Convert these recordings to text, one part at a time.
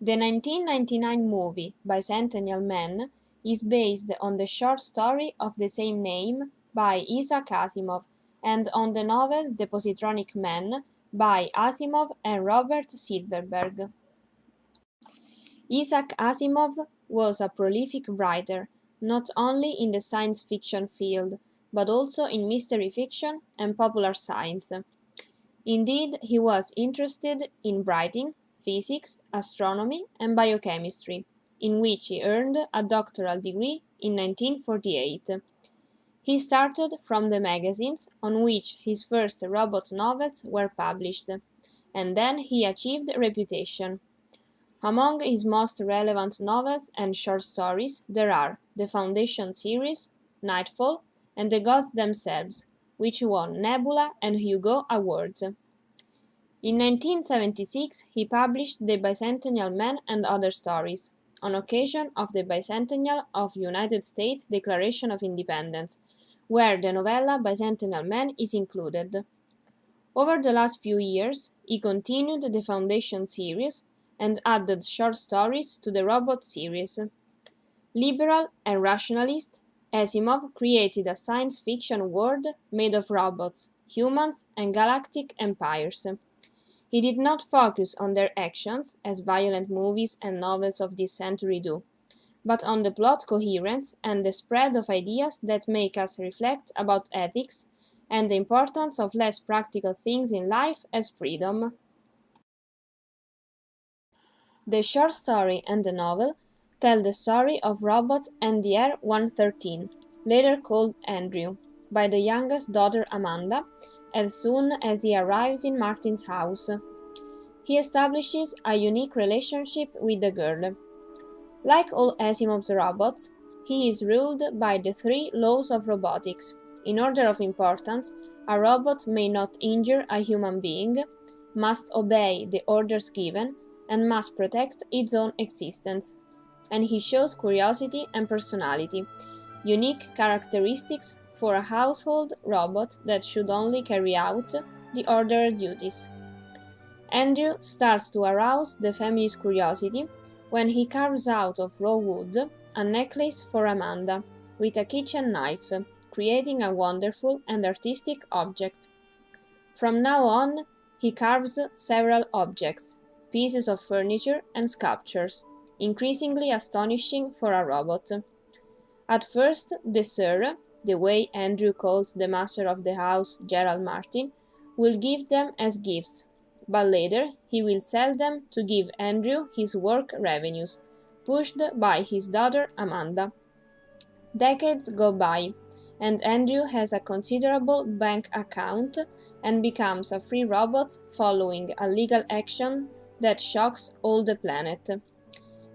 The 1999 movie Bicentennial Man is based on the short story of the same name by Isaac Asimov and on the novel The Positronic Man by Asimov and Robert Silverberg. Isaac Asimov was a prolific writer, not only in the science fiction field, but also in mystery fiction and popular science. Indeed, he was interested in writing, physics, astronomy, and biochemistry, in which he earned a doctoral degree in 1948. He started from the magazines on which his first robot novels were published, and then he achieved reputation. Among his most relevant novels and short stories there are the Foundation series, Nightfall, and The Gods Themselves, which won Nebula and Hugo Awards. In 1976 he published The Bicentennial Man and Other Stories, on occasion of the bicentennial of United States Declaration of Independence, where the novella Bicentennial Man is included. Over the last few years, he continued the Foundation series and added short stories to the Robot series. Liberal and rationalist, Asimov created a science fiction world made of robots, humans, and galactic empires. He did not focus on their actions, as violent movies and novels of this century do, but on the plot coherence and the spread of ideas that make us reflect about ethics and the importance of less practical things in life as freedom. The short story and the novel tell the story of robot NDR-113, later called Andrew, by the youngest daughter Amanda, as soon as he arrives in Martin's house. He establishes a unique relationship with the girl. Like all Asimov's robots, he is ruled by the three laws of robotics. In order of importance, a robot may not injure a human being, must obey the orders given, and must protect its own existence. And he shows curiosity and personality, unique characteristics for a household robot that should only carry out the ordered duties. Andrew starts to arouse the family's curiosity when he carves out of raw wood a necklace for Amanda with a kitchen knife, creating a wonderful and artistic object. From now on, he carves several objects, pieces of furniture and sculptures, increasingly astonishing for a robot. At first, the Sir, the way Andrew calls the master of the house, Gerald Martin, will give them as gifts, but later he will sell them to give Andrew his work revenues, pushed by his daughter Amanda. Decades go by, and Andrew has a considerable bank account and becomes a free robot following a legal action that shocks all the planet.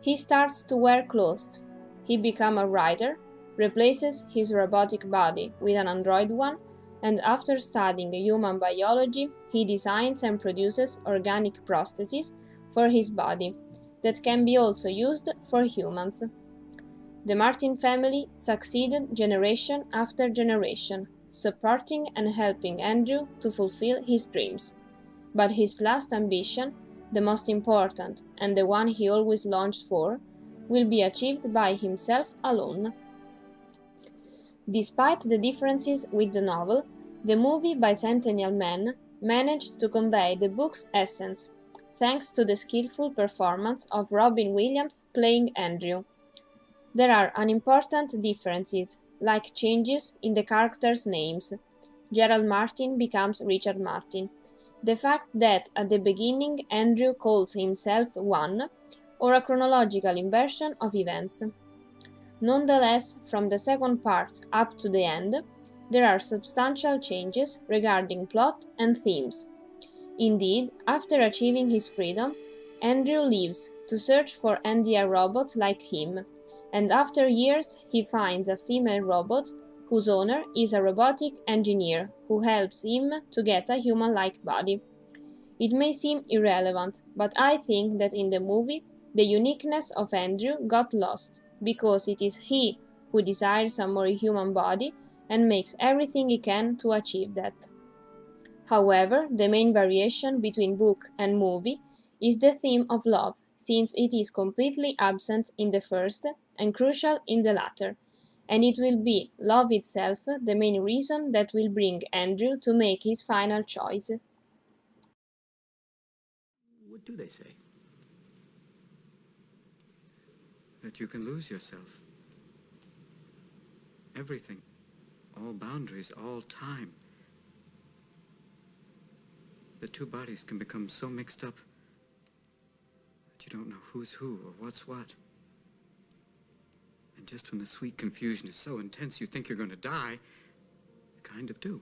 He starts to wear clothes. He becomes a writer, replaces his robotic body with an android one, and after studying human biology, he designs and produces organic prostheses for his body that can be also used for humans. The Martin family succeeded generation after generation, supporting and helping Andrew to fulfill his dreams. But his last ambition, the most important and the one he always longed for, will be achieved by himself alone. Despite the differences with the novel, the movie Bicentennial Man managed to convey the book's essence, thanks to the skillful performance of Robin Williams playing Andrew. There are unimportant differences, like changes in the characters' names. Gerald Martin becomes Richard Martin. The fact that at the beginning Andrew calls himself One, or a chronological inversion of events. Nonetheless, from the second part up to the end, there are substantial changes regarding plot and themes. Indeed, after achieving his freedom, Andrew leaves to search for NDR robots like him, and after years he finds a female robot whose owner is a robotic engineer who helps him to get a human-like body. It may seem irrelevant, but I think that in the movie the uniqueness of Andrew got lost, because it is he who desires a more human body and makes everything he can to achieve that. However, the main variation between book and movie is the theme of love, since it is completely absent in the first and crucial in the latter, and it will be love itself the main reason that will bring Andrew to make his final choice. What do they say? That you can lose yourself. Everything. All boundaries, all time. The two bodies can become so mixed up that you don't know who's who or what's what. And just when the sweet confusion is so intense you think you're going to die, you kind of do.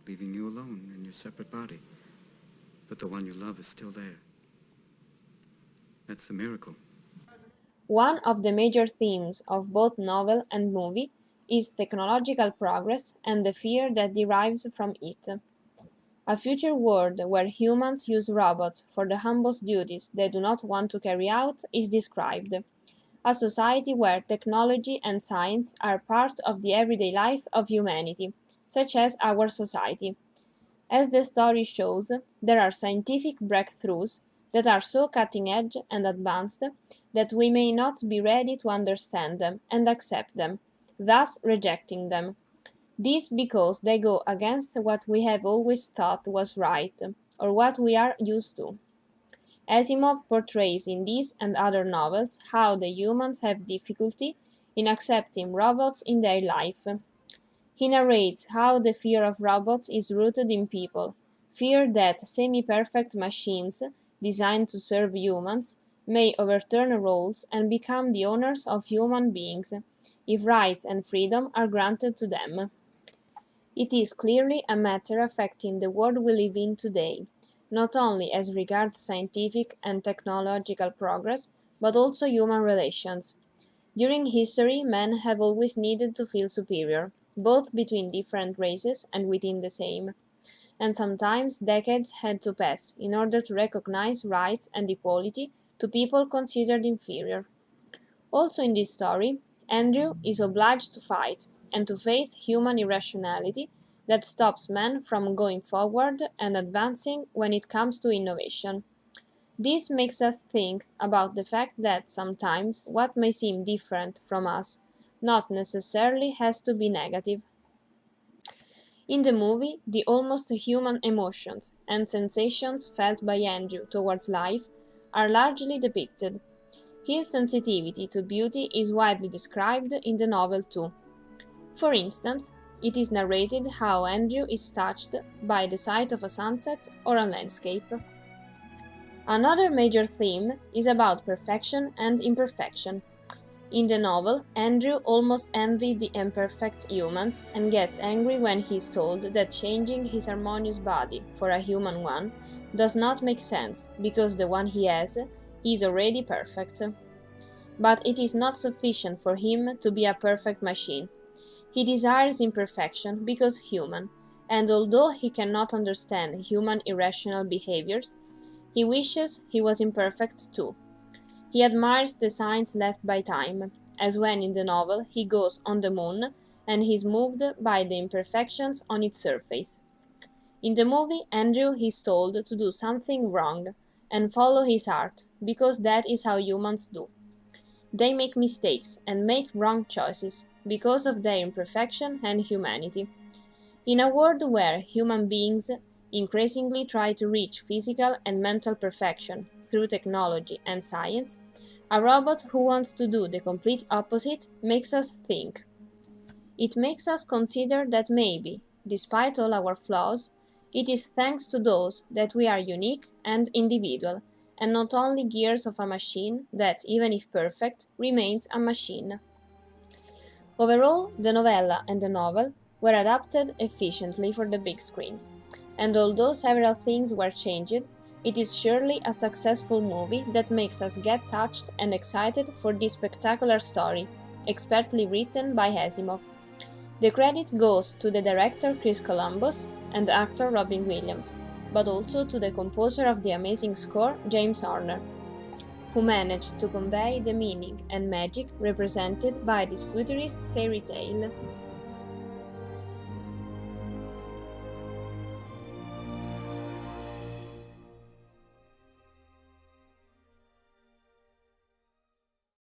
Leaving you alone in your separate body. But the one you love is still there. That's the miracle. One of the major themes of both novel and movie is technological progress and the fear that derives from it. A future world where humans use robots for the humblest duties they do not want to carry out is described. A society where technology and science are part of the everyday life of humanity, such as our society. As the story shows, there are scientific breakthroughs that are so cutting edge and advanced that we may not be ready to understand them and accept them, thus rejecting them. This because they go against what we have always thought was right, or what we are used to. Asimov portrays in these and other novels how the humans have difficulty in accepting robots in their life. He narrates how the fear of robots is rooted in people, fear that semi-perfect machines, designed to serve humans, may overturn roles and become the owners of human beings, if rights and freedom are granted to them. It is clearly a matter affecting the world we live in today, not only as regards scientific and technological progress, but also human relations. During history, men have always needed to feel superior, both between different races and within the same, and sometimes decades had to pass in order to recognize rights and equality to people considered inferior. Also in this story, Andrew is obliged to fight and to face human irrationality that stops men from going forward and advancing when it comes to innovation. This makes us think about the fact that sometimes what may seem different from us not necessarily has to be negative. In the movie, the almost human emotions and sensations felt by Andrew towards life are largely depicted. His sensitivity to beauty is widely described in the novel too. For instance, it is narrated how Andrew is touched by the sight of a sunset or a landscape. Another major theme is about perfection and imperfection. In the novel, Andrew almost envies the imperfect humans and gets angry when he is told that changing his harmonious body for a human one does not make sense because the one he has is already perfect. But it is not sufficient for him to be a perfect machine. He desires imperfection because human, and although he cannot understand human irrational behaviors, he wishes he was imperfect too. He admires the signs left by time, as when in the novel he goes on the moon and is moved by the imperfections on its surface. In the movie, Andrew is told to do something wrong and follow his heart, because that is how humans do. They make mistakes and make wrong choices because of their imperfection and humanity. In a world where human beings increasingly try to reach physical and mental perfection through technology and science, a robot who wants to do the complete opposite makes us think. It makes us consider that maybe, despite all our flaws, it is thanks to those that we are unique and individual, and not only gears of a machine that, even if perfect, remains a machine. Overall, the novella and the novel were adapted efficiently for the big screen, and although several things were changed, it is surely a successful movie that makes us get touched and excited for this spectacular story, expertly written by Asimov. The credit goes to the director Chris Columbus and actor Robin Williams, but also to the composer of the amazing score, James Horner, who managed to convey the meaning and magic represented by this futurist fairy tale.